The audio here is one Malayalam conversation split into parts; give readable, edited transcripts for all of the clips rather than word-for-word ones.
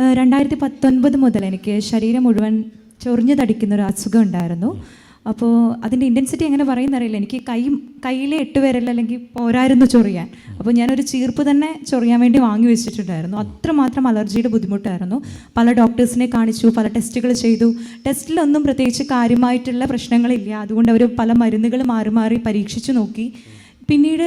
2019 മുതൽ എനിക്ക് ശരീരം മുഴുവൻ ചൊറിഞ്ഞു തടിക്കുന്നൊരു അസുഖം ഉണ്ടായിരുന്നു. അപ്പോൾ അതിൻ്റെ ഇൻറ്റൻസിറ്റി എങ്ങനെ പറയുന്നറിയില്ല. എനിക്ക് കയ്യിലെ 8 വിരൽ അല്ലെങ്കിൽ പോരായിരുന്നു ചൊറിയാൻ. അപ്പോൾ ഞാനൊരു ചീർപ്പ് തന്നെ ചൊറിയാൻ വേണ്ടി വാങ്ങി വെച്ചിട്ടുണ്ടായിരുന്നു. അത്രമാത്രം അലർജിയുടെ ബുദ്ധിമുട്ടായിരുന്നു. പല ഡോക്ടേഴ്സിനെ കാണിച്ചു, പല ടെസ്റ്റുകൾ ചെയ്തു. ടെസ്റ്റിലൊന്നും പ്രത്യേകിച്ച് കാര്യമായിട്ടുള്ള പ്രശ്നങ്ങളില്ല. അതുകൊണ്ട് അവർ പല മരുന്നുകൾ മാറി മാറി പരീക്ഷിച്ചു നോക്കി. പിന്നീട്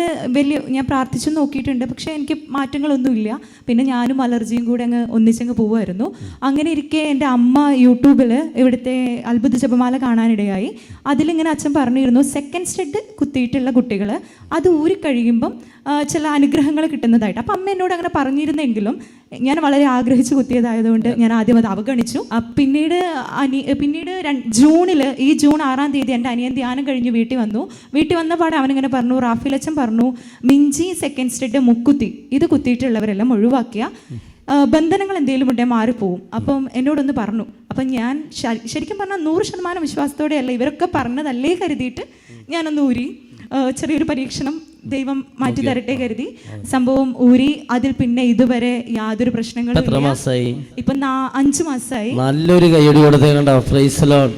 ഞാൻ പ്രാർത്ഥിച്ചു നോക്കിയിട്ടുണ്ട്, പക്ഷേ എനിക്ക് മാറ്റങ്ങളൊന്നുമില്ല. പിന്നെ ഞാനും അലർജിയും കൂടെ ഒന്നിച്ചങ്ങ് പോവുമായിരുന്നു. അങ്ങനെ ഇരിക്കെ എൻ്റെ അമ്മ യൂട്യൂബിൽ ഇവിടുത്തെ അത്ഭുത ജപമാല കാണാനിടയായി. അതിലിങ്ങനെ അച്ഛൻ പറഞ്ഞിരുന്നു, സെക്കൻഡ് സ്റ്റെഡ് കുത്തിയിട്ടുള്ള കുട്ടികൾ അത് ഊരിക്കഴിയുമ്പം ചില അനുഗ്രഹങ്ങൾ കിട്ടുന്നതായിട്ട്. അപ്പം അമ്മ എന്നോട് അങ്ങനെ പറഞ്ഞിരുന്നെങ്കിലും ഞാൻ വളരെ ആഗ്രഹിച്ച് കുത്തിയതായതുകൊണ്ട് ഞാൻ ആദ്യം അത് അവഗണിച്ചു. പിന്നീട് ജൂണിൽ ഈ ജൂൺ 6-ാം തീയതി എൻ്റെ അനിയൻ ധ്യാനം കഴിഞ്ഞ് വീട്ടിൽ വന്ന പാടെ അവനിങ്ങനെ പറഞ്ഞു, റാഫിലച്ചൻ പറഞ്ഞു, മിഞ്ചി സെക്കൻഡ് സ്റ്റെഡ് മുക്കുത്തി ഇത് കുത്തിയിട്ടുള്ളവരെല്ലാം ഒഴിവാക്കിയ ബന്ധനങ്ങൾ എന്തെങ്കിലും ഉണ്ടെങ്കിൽ മാറിപ്പോവും. അപ്പം എന്നോടൊന്ന് പറഞ്ഞു. അപ്പം ഞാൻ ശരിക്കും പറഞ്ഞാൽ 100% വിശ്വാസത്തോടെയല്ല, ഇവരൊക്കെ പറഞ്ഞതല്ലേ കരുതിയിട്ട് ഞാനൊന്ന് ഊരി. ചെറിയൊരു പരീക്ഷണം ദൈവം മാറ്റി തരട്ടെ കരുതി സംഭവം ഊരി. അതിൽ പിന്നെ ഇതുവരെ യാതൊരു പ്രശ്നങ്ങളും ഇപ്പൊ 5 മാസമായി. നല്ലൊരു കൈയടി കൊടുത്തേണ്ട. Praise Lord.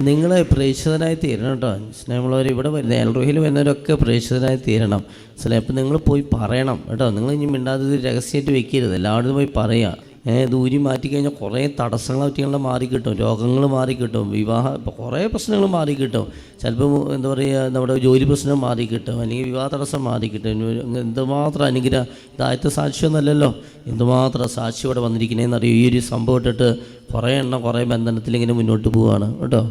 നിങ്ങളെ പ്രേക്ഷിതനായി തീരണം കേട്ടോ. സ്നേഹമുള്ളവർ, ഇവിടെ വരുന്ന എൽറോഹിൽ വരുന്നവരൊക്കെ പ്രേക്ഷിതനായി തീരണം. ചിലപ്പോൾ നിങ്ങൾ പോയി പറയണം കേട്ടോ. നിങ്ങൾ ഇനി മിണ്ടാതെ രഹസ്യമായിട്ട് വെക്കരുത്, എല്ലാവരും പോയി പറയുക. ദൂരി മാറ്റിക്കഴിഞ്ഞാൽ കുറേ തടസ്സങ്ങൾ പറ്റിയുള്ള മാറിക്കിട്ടും, രോഗങ്ങൾ മാറിക്കിട്ടും, ഇപ്പോൾ കുറേ പ്രശ്നങ്ങൾ മാറിക്കിട്ടും. ചിലപ്പോൾ എന്താ പറയുക, നമ്മുടെ ജോലി പ്രശ്നം മാറിക്കിട്ടും, അല്ലെങ്കിൽ വിവാഹ തടസ്സം മാറിക്കിട്ടും. എന്തുമാത്രം അനുഗ്രഹം. ഇതാദ്യത്തെ സാക്ഷ്യമൊന്നുമല്ലല്ലോ, എന്തുമാത്രം സാക്ഷി ഇവിടെ വന്നിരിക്കുന്നതെന്നറിയോ. ഈ ഒരു സംഭവം ഇട്ടിട്ട് കുറേ ബന്ധനത്തിൽ ഇങ്ങനെ മുന്നോട്ട് പോവുകയാണ് കേട്ടോ.